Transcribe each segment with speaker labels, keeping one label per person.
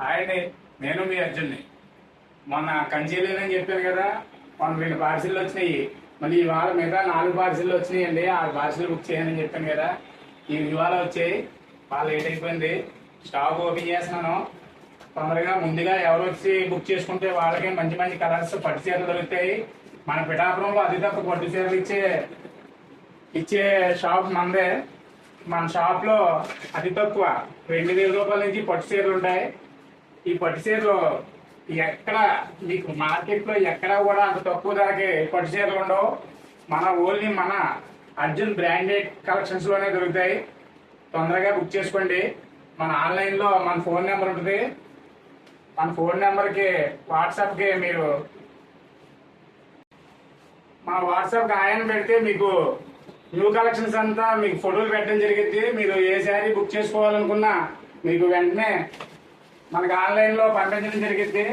Speaker 1: Hi అండి. నేను మీ అర్జున్ని. మొన్న కంచీలేనని చెప్పాను కదా, మొన్న 2 పార్సిల్ వచ్చినాయి. మళ్ళీ ఇవాళ మిగతా 4 పార్సిల్ వచ్చినాయండి. 6 పార్సిల్ బుక్ చేయని చెప్పాను కదా, ఇవాళ వచ్చాయి. బాగా లేట్ అయిపోయింది. స్టాక్ ఓపెన్ చేస్తున్నాను. తొందరగా ముందుగా ఎవరు వచ్చి బుక్ చేసుకుంటే వాళ్ళకి మంచి మంచి కలర్స్ పట్టు చీరలు దొరుకుతాయి. మన పిఠాపురంలో అతి తక్కువ పట్టు చీరలు ఇచ్చే షాప్ మందే. మన షాప్ లో అతి తక్కువ 2000 రూపాయల నుంచి పట్టు చీరలు ఉంటాయి. ఈ పట్టు చీరలు ఎక్కడ మీకు మార్కెట్ లో ఎక్కడా కూడా అంత తక్కువ ధరకి పట్టు చీరలు ఉండవు. ఓన్లీ మన అర్జున్ బ్రాండెడ్ కలెక్షన్స్ లోనే దొరుకుతాయి. తొందరగా బుక్ చేసుకోండి. మన ఆన్లైన్ లో మన ఫోన్ నెంబర్ ఉంటుంది. మన ఫోన్ నెంబర్కి వాట్సాప్కి మీరు మా వాట్సాప్కి ఆయన పెడితే మీకు న్యూ కలెక్షన్స్ అంతా మీకు ఫోటోలు పెట్టడం జరిగింది. మీరు ఏ శారీ బుక్ చేసుకోవాలనుకున్నా మీకు వెంటనే మనకి ఆన్లైన్లో పంపించడం జరిగింది.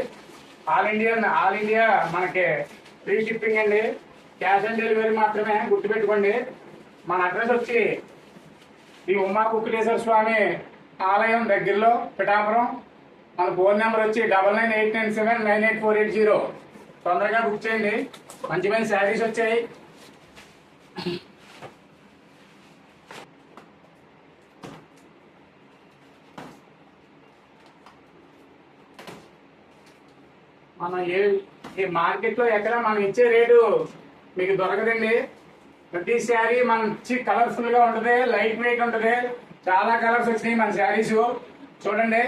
Speaker 1: ఆల్ ఇండియా మనకి ఫ్రీ షిప్పింగ్ అండి. క్యాష్ ఆన్ డెలివరీ మాత్రమే, గుర్తుపెట్టుకోండి. మన అడ్రస్ వచ్చి ఈ ఉమా కుక్కటేశ్వర స్వామి ఆలయం దగ్గరలో పిఠాపురం. మన ఫోన్ నెంబర్ వచ్చి 9989799880. తొందరగా బుక్ చేయండి. మంచి మంచి శారీస్ వచ్చాయి. మనం ఈ మార్కెట్ లో ఎక్కడ మనం ఇచ్చే రేటు మీకు దొరకదండి. ప్రతి శారీ మంచి కలర్ఫుల్ గా ఉంటుంది, లైట్ వెయిట్ ఉంటుంది. చాలా కలర్స్ వచ్చినాయి మన శారీస్. చూడండి,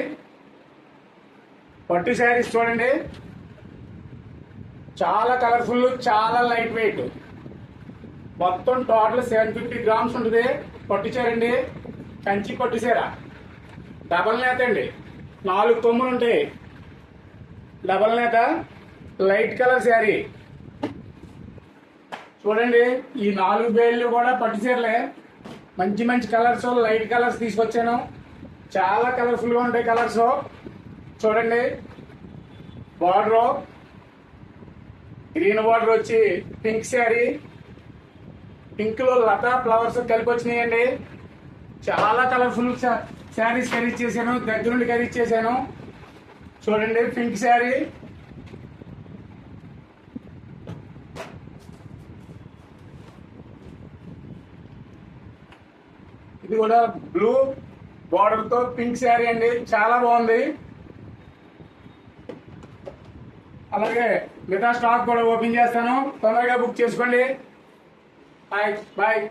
Speaker 1: పట్టు శారీస్ చూడండి, చాలా కలర్ఫుల్, చాలా లైట్ వెయిట్. మొత్తం టోటల్ 750 గ్రామ్స్ ఉంటుంది. పట్టు చీర అండి, కంచి పట్టు చీర. డబల్ నేత అండి, 4 కొమ్ములు ఉంటాయి. డబల్ నేత లైట్ కలర్ శారీ చూడండి. ఈ 4 బేళ్ళు కూడా పట్టు చీరలే. మంచి మంచి కలర్స్, లైట్ కలర్స్ తీసుకొచ్చాను. చాలా కలర్ఫుల్ గా ఉంటాయి కలర్స్. చూడండి, బార్డర్ గ్రీన్ బార్డర్ వచ్చి పింక్ శారీ. పింక్ లో లతా ఫ్లవర్స్ కలిపి వచ్చినాయండి. చాలా కలర్ఫుల్ శారీస్ ఖరీదు చేశాను, దగ్గర నుండి ఖరీదు చేశాను. చూడండి, పింక్ శారీ, ఇది కూడా బ్లూ బార్డర్ తో పింక్ శారీ అండి. చాలా బాగుంది. అలాగే మిగతా స్టాక్ కూడా ఓపెన్ చేస్తాను. తొందరగా బుక్ చేసుకోండి. బాయ్.